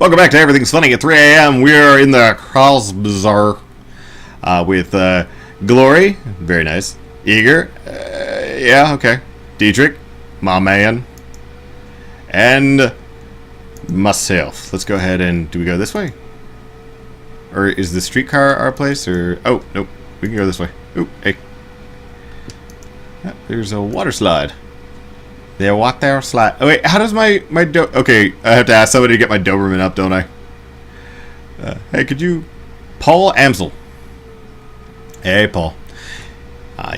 Welcome back to Everything's Funny at 3 a.m. We are in the Cross Bazaar with Glory, very nice. Eager, yeah, okay. Dietrich, my man. And myself. Let's go ahead and... Do we go this way? Or is the streetcar our place? Or... Oh, nope. We can go this way. Oop, hey. There's a water slide. There, what there slide? Oh wait, how does my okay, I have to ask somebody to get my Doberman up, don't I? Hey, could you... Paul Amsel. Hey, Paul.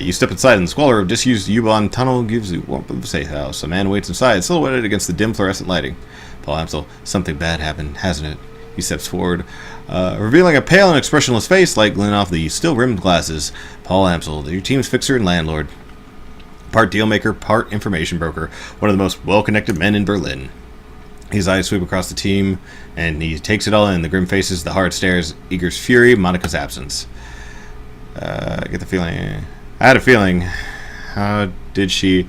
You step inside, and the squalor of disused U-Bahn tunnel gives you warmth of a safe house. A man waits inside, silhouetted against the dim fluorescent lighting. Paul Amsel, something bad happened, hasn't it? He steps forward, revealing a pale and expressionless face like glint off the still-rimmed glasses. Paul Amsel, your team's fixer and landlord. Part dealmaker, part information broker. One of the most well-connected men in Berlin. His eyes sweep across the team, and he takes it all in. The grim faces, the hard stares, Eager's fury, Monica's absence. I get the feeling... I had a feeling. How did she...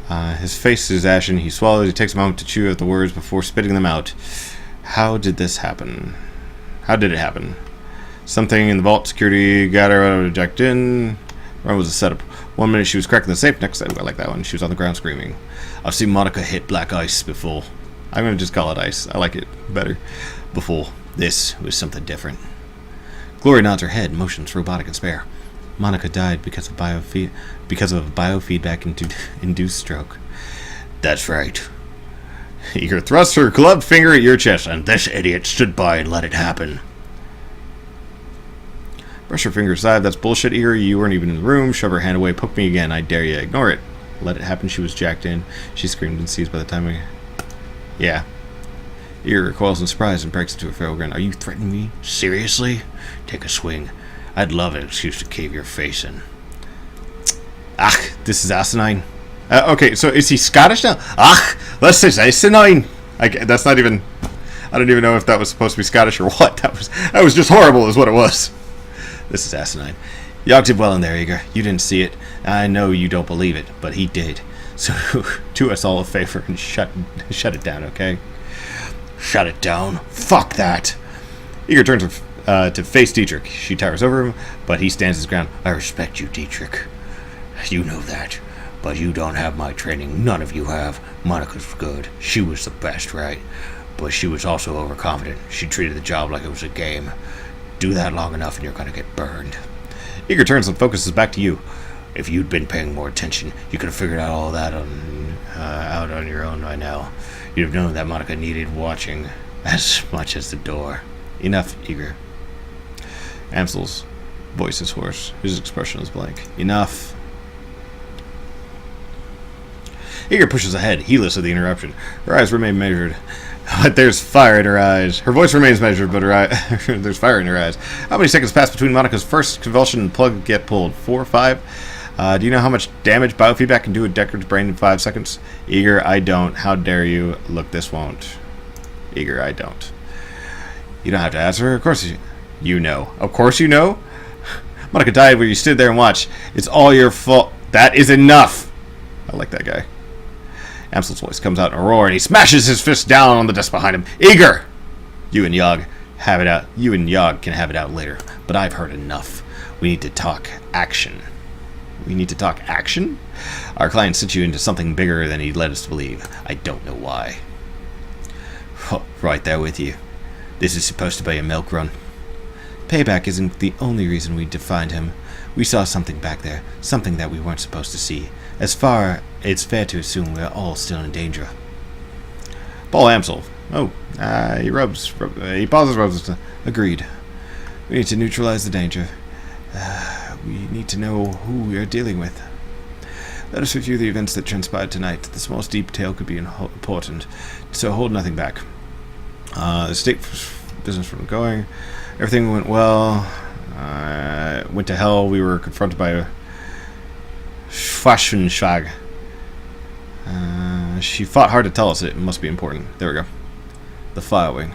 his face is ashen. He swallows. He takes a moment to chew out the words before spitting them out. How did this happen? How did it happen? Something in the vault. Security got her jacked in. Run was a setup. 1 minute she was cracking the safe. Next, I like that one. She was on the ground screaming. I've seen Monica hit black ice before. I'm going to just call it ice. I like it better. Before. This was something different. Glory nods her head, motions robotic and spare. Monica died because of biofeedback-induced stroke. That's right. Eager thrusts her gloved finger at your chest, and this idiot stood by and let it happen. Brush her finger aside. That's bullshit, Eager. You weren't even in the room. Shove her hand away. Poke me again. I dare you. Ignore it. Let it happen. She was jacked in. She screamed and seized by the time we... Yeah. Eager recoils in surprise and breaks into a feral grin. Are you threatening me? Seriously? Take a swing. I'd love an excuse to cave your face in. This is asinine. Okay, so is he Scottish now? This is asinine. That's not even... I don't even know if that was supposed to be Scottish or what. That was just horrible is what it was. This is asinine. Yawg did well in there, Eager. You didn't see it. I know you don't believe it, but he did. So do us all a favor and shut it down, okay? Shut it down? Fuck that. Eager turns to face Dietrich. She towers over him, but he stands his ground. I respect you, Dietrich. You know that. But you don't have my training. None of you have. Monica's good. She was the best, right? But she was also overconfident. She treated the job like it was a game. Do that long enough and you're gonna get burned. Eager turns and focuses back to you. If you'd been paying more attention, you could have figured out all that out on your own by now. You'd have known that Monica needed watching as much as the door. Enough, Eager. Amsel's voice is hoarse. His expression is blank. Enough. Eager pushes ahead, heedless of the interruption. Her eyes remain measured. But there's fire in her eyes. Her voice remains measured, but there's fire in her eyes. How many seconds pass between Monica's first convulsion and plug get pulled? 4 or 5? Do you know how much damage biofeedback can do to Deckard's brain in 5 seconds? Eager, I don't. How dare you? Look, this won't. Eager, I don't. You don't have to answer. Of course you know. Of course you know. Monica died where you stood there and watched. It's all your fault. That is enough. I like that guy. Amsel's voice comes out in a roar, and he smashes his fist down on the desk behind him. Eager! You and Yawg have it out. You and Yawg can have it out later, but I've heard enough. We need to talk action. We need to talk action? Our client sent you into something bigger than he led us to believe. I don't know why. Oh, right there with you. This is supposed to be a milk run. Payback isn't the only reason we defined him. We saw something back there, something that we weren't supposed to see. It's fair to assume we're all still in danger. Paul Amsel. Oh, he pauses, rubs. Agreed. We need to neutralize the danger. We need to know who we are dealing with. Let us review the events that transpired tonight. The smallest detail could be important, so hold nothing back. The state business from going. Everything went well. Went to hell. We were confronted by a Schwaschenschwag. She fought hard to tell us it must be important. There we go. The fire wing.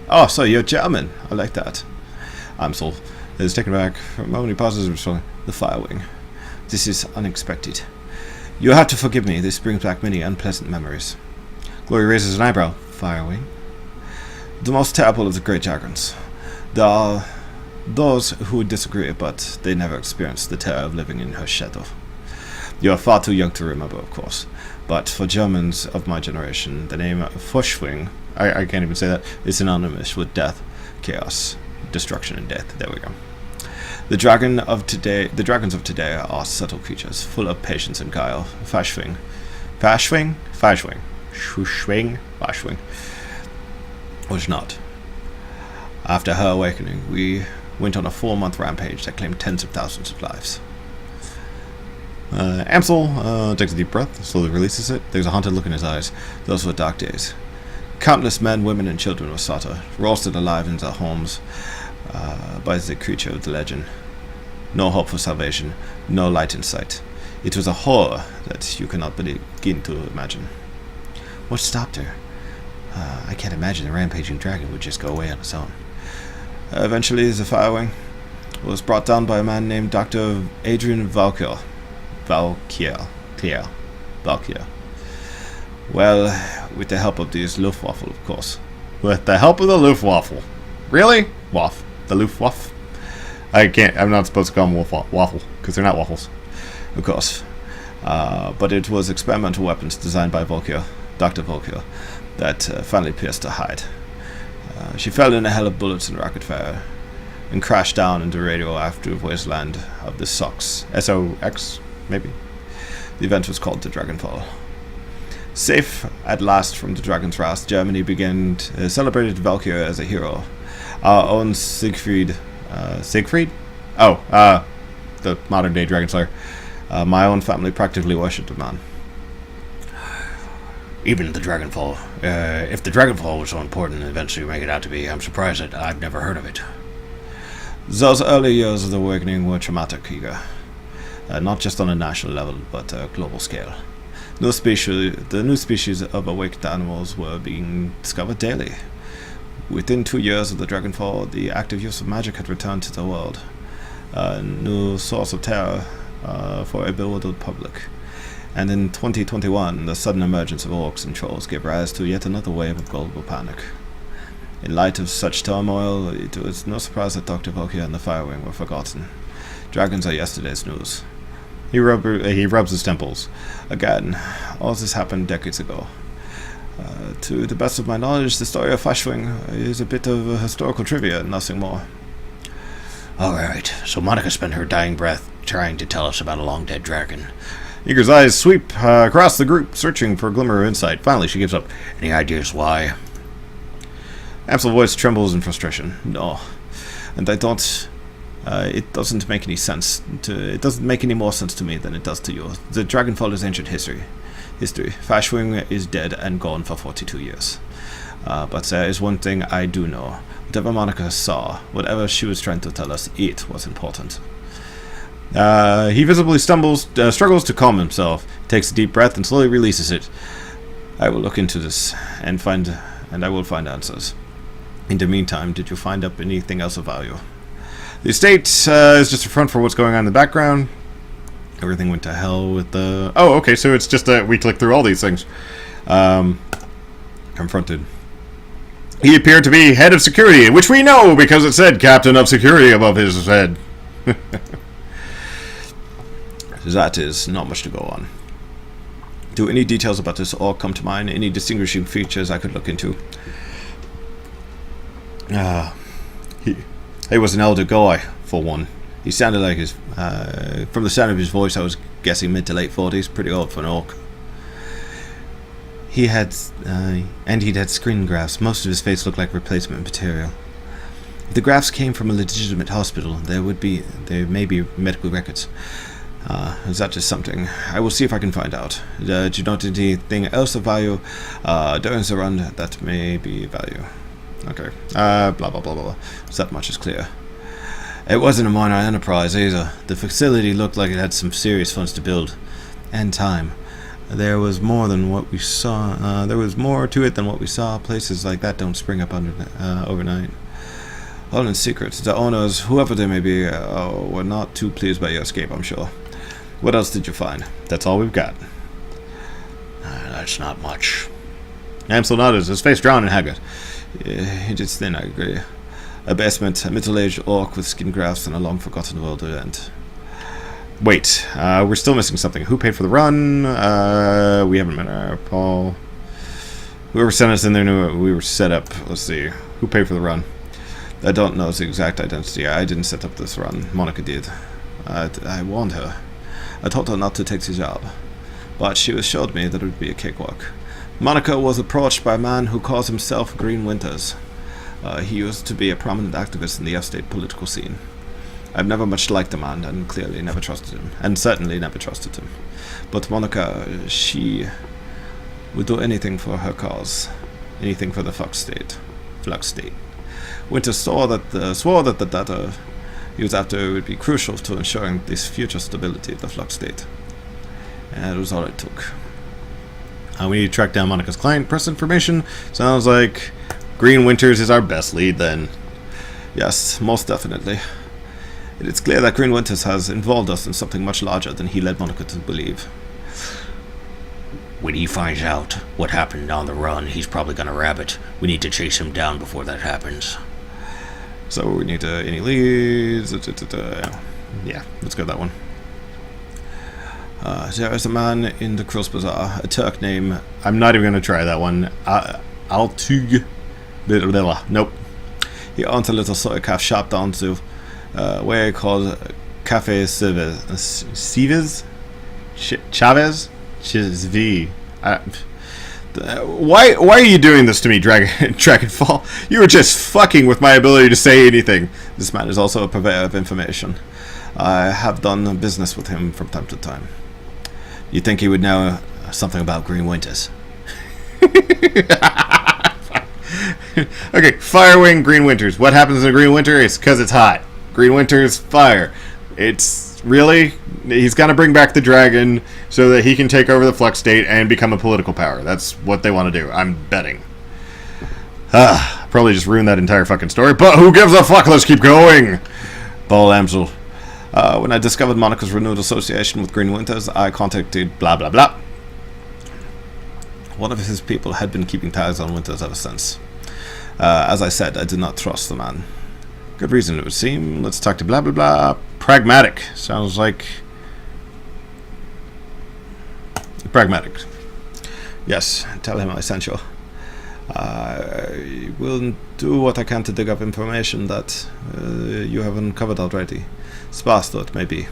Oh, so you're German. I like that. Amsel is taken back. For a moment he pauses and responds. The fire wing. This is unexpected. You'll have to forgive me. This brings back many unpleasant memories. Glory raises an eyebrow. Fire wing. The most terrible of the great dragons. There are those who would disagree, but they never experienced the terror of living in her shadow. You are far too young to remember, of course, but for Germans of my generation, the name Furchtwing, I can't even say that, is synonymous with death, chaos, destruction, and death. There we go. The dragons of today are subtle creatures, full of patience and guile. Furchtwing. Was not. After her awakening, we went on a 4-month rampage that claimed tens of thousands of lives. Amsel takes a deep breath, slowly releases it. There's a haunted look in his eyes. Those were dark days. Countless men, women, and children were slaughtered, roasted alive in their homes by the creature of the legend. No hope for salvation, no light in sight. It was a horror that you cannot begin to imagine. What stopped her? I can't imagine the rampaging dragon would just go away on its own. Eventually, the Firewing was brought down by a man named Dr. Adrian Valkier. Well, with the help of these Luftwaffe, of course. With the help of the Luftwaffe. Really? Waff. The Luftwaffe? I'm not supposed to call them waffle, because they're not waffles. Of course. But it was experimental weapons designed by Dr. Volker, that finally pierced her hide. She fell in a hell of bullets and rocket fire, and crashed down into the radioactive wasteland of the SOX. SOX, maybe? The event was called the Dragonfall. Safe at last from the Dragon's Wrath, Germany celebrated Valkyrie as a hero. Our own Siegfried? The modern-day Dragon Slayer. My own family practically worshipped the man. Even the Dragonfall. If the Dragonfall was so important and eventually make it out to be, I'm surprised that I've never heard of it. Those early years of the awakening were traumatic, Iga. Not just on a national level, but a global scale. The new species of awakened animals were being discovered daily. Within 2 years of the Dragonfall, the active use of magic had returned to the world. A new source of terror for a bewildered public. And in 2021, the sudden emergence of orcs and trolls gave rise to yet another wave of global panic. In light of such turmoil, it was no surprise that Dr. Volkia and the Firewing were forgotten. Dragons are yesterday's news. He rubs his temples. Again, all this happened decades ago. To the best of my knowledge, the story of Furchtwing is a bit of a historical trivia and nothing more. Alright, so Monica spent her dying breath trying to tell us about a long-dead dragon. Eager's eyes sweep across the group, searching for a glimmer of insight. Finally, she gives up. Any ideas why? Amsel's voice trembles in frustration. No. And I don't... it doesn't make any sense. It doesn't make any more sense to me than it does to you. The Dragonfall is ancient history. Furchtwing is dead and gone for 42 years. But there is one thing I do know. Whatever Monica saw, whatever she was trying to tell us, it was important. He visibly struggles to calm himself, takes a deep breath, and slowly releases it. I will look into this and I will find answers. In the meantime, did you find up anything else of value? The estate is just a front for what's going on in the background. Everything went to hell with the... Oh, okay, so it's just we click through all these things. Confronted. He appeared to be head of security, which we know because it said captain of security above his head. That is not much to go on. Do any details about this all come to mind? Any distinguishing features I could look into? He was an elder guy, for one. He sounded like his... from the sound of his voice, I was guessing mid to late 40s. Pretty old for an orc. He'd had screen grafts. Most of his face looked like replacement material. If the grafts came from a legitimate hospital, there may be medical records. Is that just something? I will see if I can find out. Do you note anything else of value during the run that may be value? Okay. Blah, blah, blah, blah, blah. So that much is clear. It wasn't a minor enterprise either. The facility looked like it had some serious funds to build. And time. There was more than what we saw. There was more to it than what we saw. Places like that don't spring up overnight. All in secret. The owners, whoever they may be, were not too pleased by your escape, I'm sure. What else did you find? That's all we've got. That's not much. Amsel nodded, his face drawn and haggard. It is thin, I agree. A basement, a middle-aged orc with skin grafts and a long-forgotten world to end. Wait, we're still missing something. Who paid for the run? We haven't met Paul. Whoever sent us in there knew we were set up. Let's see. Who paid for the run? I don't know the exact identity. I didn't set up this run. Monica did. I warned her. I told her not to take the job. But she assured me that it would be a cakewalk. Monica was approached by a man who calls himself Green Winters. He used to be a prominent activist in the F-State political scene. I've never much liked the man, and clearly never trusted him. And certainly never trusted him. But Monica, she would do anything for her cause. Anything for the Flux State. Winters swore that the data he was after would be crucial to ensuring this future stability of the Flux State. And it was all it took. We need to track down Monica's client. Press information. Sounds like Green Winters is our best lead then. Yes, most definitely. It is clear that Green Winters has involved us in something much larger than he led Monica to believe. When he finds out what happened on the run, he's probably gonna rabbit. We need to chase him down before that happens. So we need any leads. Yeah, let's go that one. There is a man in the Cross Bazaar, a Turk named... I'm not even going to try that one. Altug. Nope. He owns a little soy calf shop down to where called Cafe Chavez? Chizv. Why are you doing this to me, Dragonfall? You were just fucking with my ability to say anything. This man is also a purveyor of information. I have done business with him from time to time. You think he would know something about Green Winters? Okay, Firewing, Green Winters. What happens in a Green Winter? It's because it's hot. Green Winters, fire. It's really... He's going to bring back the dragon so that he can take over the Flux State and become a political power. That's what they want to do. I'm betting. Probably just ruined that entire fucking story, but who gives a fuck? Let's keep going. Ball Amsel. When I discovered Monica's renewed association with Green Winters, I contacted blah blah blah. One of his people had been keeping tabs on Winters ever since. As I said, I did not trust the man. Good reason, it would seem. Let's talk to blah blah blah. Pragmatic. Sounds like... Pragmatic. Yes, tell him I sent you. I will do what I can to dig up information that you have uncovered already. Sparse though it may be.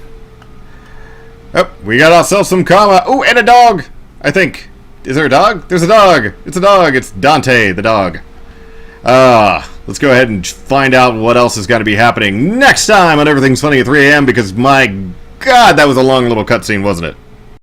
Oh, we got ourselves some karma. Oh, and a dog! I think. Is there a dog? There's a dog! It's a dog! It's Dante, the dog. Let's go ahead and find out what else is going to be happening next time on Everything's Funny at 3 AM, because my god, that was a long little cutscene, wasn't it?